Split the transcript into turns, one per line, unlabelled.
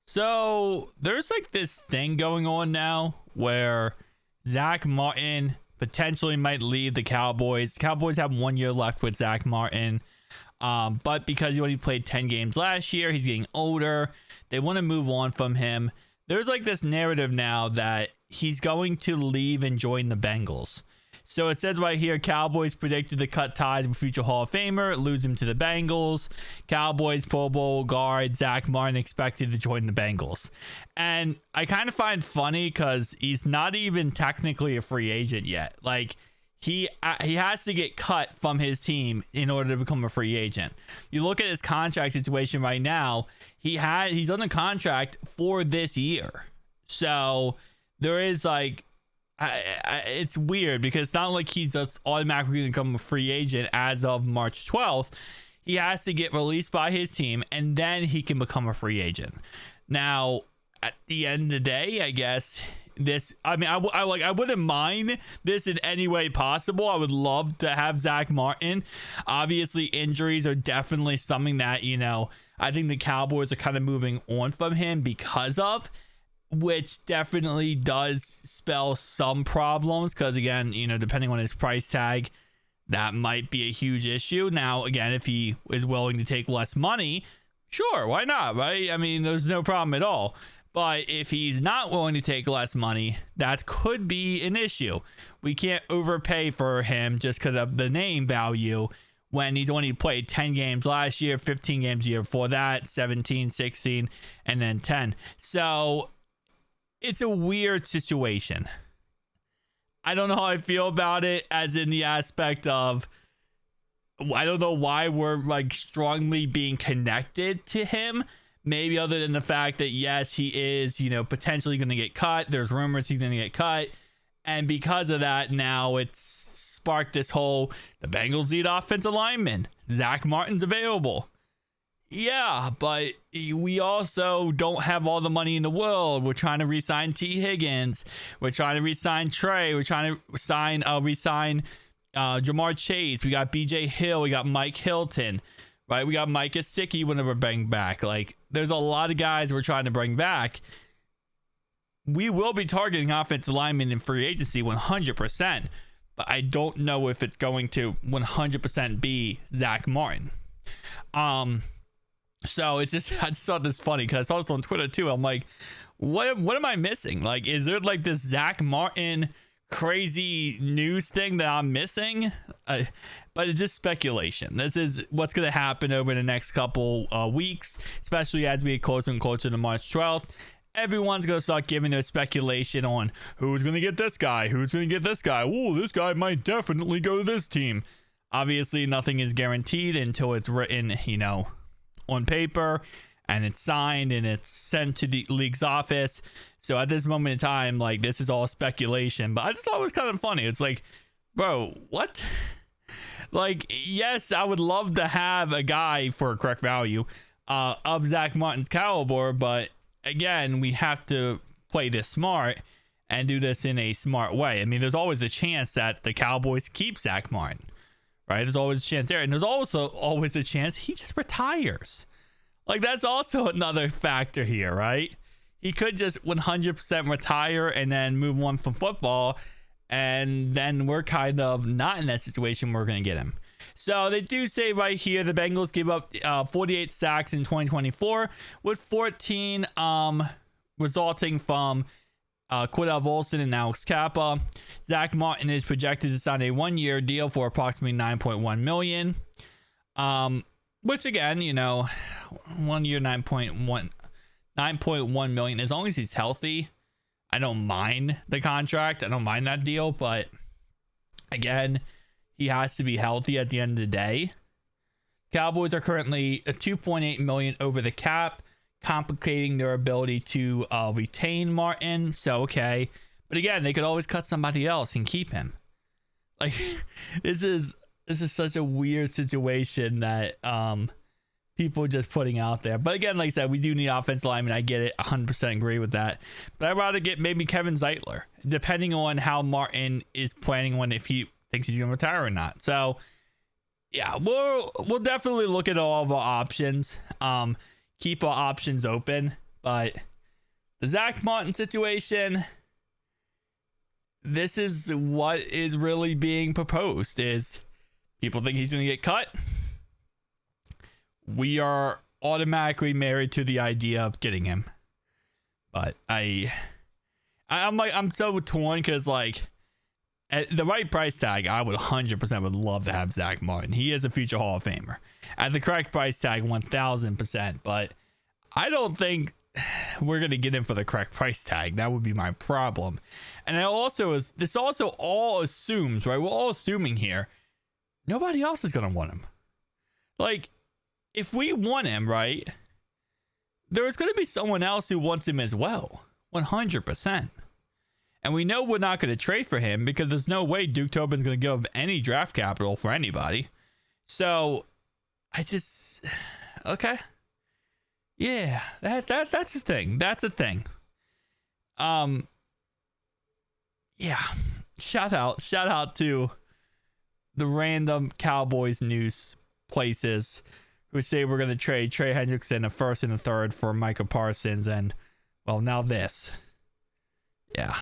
So there's like this thing going on now where Zach Martin potentially might leave the Cowboys. Cowboys have 1 year left with Zach Martin. But because he only played 10 games last year, he's getting older. They want to move on from him. There's like this narrative now that he's going to leave and join the Bengals. So it says right here, Cowboys predicted to cut ties with future Hall of Famer, lose him to the Bengals. Cowboys Pro Bowl guard Zach Martin expected to join the Bengals. And I kind of find funny because he's not even technically a free agent yet. Like he has to get cut from his team in order to become a free agent. You look at his contract situation right now, he's under contract for this year. So there is like, it's weird because it's not like he's automatically going to become a free agent as of March 12th. He has to get released by his team and then he can become a free agent. Now, at the end of the day, I guess I wouldn't mind this in any way possible. I would love to have Zach Martin. Obviously, injuries are definitely something that, I think the Cowboys are kind of moving on from him because of, which definitely does spell some problems because, again, depending on his price tag, that might be a huge issue. Now, again, if he is willing to take less money, sure, why not, right? I mean, there's no problem at all. But if he's not willing to take less money, that could be an issue. We can't overpay for him just because of the name value when he's only played 10 games last year, 15 games a year before that, 17, 16, and then 10. So it's a weird situation. I don't know how I feel about it, as in the aspect of, I don't know why we're like strongly being connected to him. Maybe other than the fact that, yes, he is, potentially going to get cut. There's rumors he's going to get cut. And because of that, now it's sparked this whole, the Bengals need offensive lineman. Zach Martin's available. Yeah, but we also don't have all the money in the world. We're trying to re-sign T. Higgins. We're trying to re-sign Trey. We're trying to re-sign Jamar Chase. We got BJ Hill. We got Mike Hilton. Right? We got Mike Gesicki whenever we're bringing back. Like, there's a lot of guys we're trying to bring back. We will be targeting offensive linemen in free agency 100%. But I don't know if it's going to 100% be Zach Martin. So it's just, I just thought this funny because I saw this on Twitter too. I'm like, what am I missing? Like, is there like this Zach Martin crazy news thing that I'm missing? But it's just speculation. This is what's going to happen over the next couple weeks, especially as we get closer and closer to March 12th. Everyone's going to start giving their speculation on who's going to get this guy, who's going to get this guy. Oh, this guy might definitely go to this team. Obviously, nothing is guaranteed until it's written, on paper and it's signed and it's sent to the league's office. So at this moment in time, like, this is all speculation, but I just thought it was kind of funny. It's like, bro, what? Like, yes, I would love to have a guy for a correct value of Zach Martin's caliber, but again, we have to play this smart and do this in a smart way. I mean, there's always a chance that the Cowboys keep Zach Martin, right? There's always a chance there. And there's also always a chance he just retires. Like, that's also another factor here, right? He could just 100% retire and then move on from football. And then we're kind of not in that situation where we're going to get him. So they do say right here, the Bengals gave up 48 sacks in 2024, with 14 resulting from Cordell Volson and Alex Kappa. Zach Martin is projected to sign a 1-year deal for approximately $9.1 million. Which again, 1 year, 9.1 million. As long as he's healthy, I don't mind the contract. I don't mind that deal. But again, he has to be healthy at the end of the day. Cowboys are currently a 2.8 million over the cap, complicating their ability to retain Martin. So, okay. But again, they could always cut somebody else and keep him. Like, this is such a weird situation that people are just putting out there. But again, like I said, we do need offensive linemen. I get it. 100% agree with that. But I'd rather get maybe Kevin Zeitler, depending on how Martin is planning on if he thinks he's going to retire or not. So, yeah, we'll definitely look at all of our options. Keep our options open. But the Zach Martin situation, this is what is really being proposed, is people think he's going to get cut. We are automatically married to the idea of getting him. But I'm so torn, because like at the right price tag, I would 100% would love to have Zach Martin. He is a future Hall of Famer. At the correct price tag, 1000%. But I don't think we're going to get him for the correct price tag. That would be my problem. And this also all assumes, right? We're all assuming here, nobody else is going to want him. Like, if we want him, right, there's going to be someone else who wants him as well. 100%. And we know we're not going to trade for him, because there's no way Duke Tobin's going to give up any draft capital for anybody. So okay. Yeah, that's a thing. That's a thing. Yeah. Shout out to the random Cowboys news places who say we're going to trade Trey Hendrickson a first and a third for Micah Parsons, and well, now this. Yeah.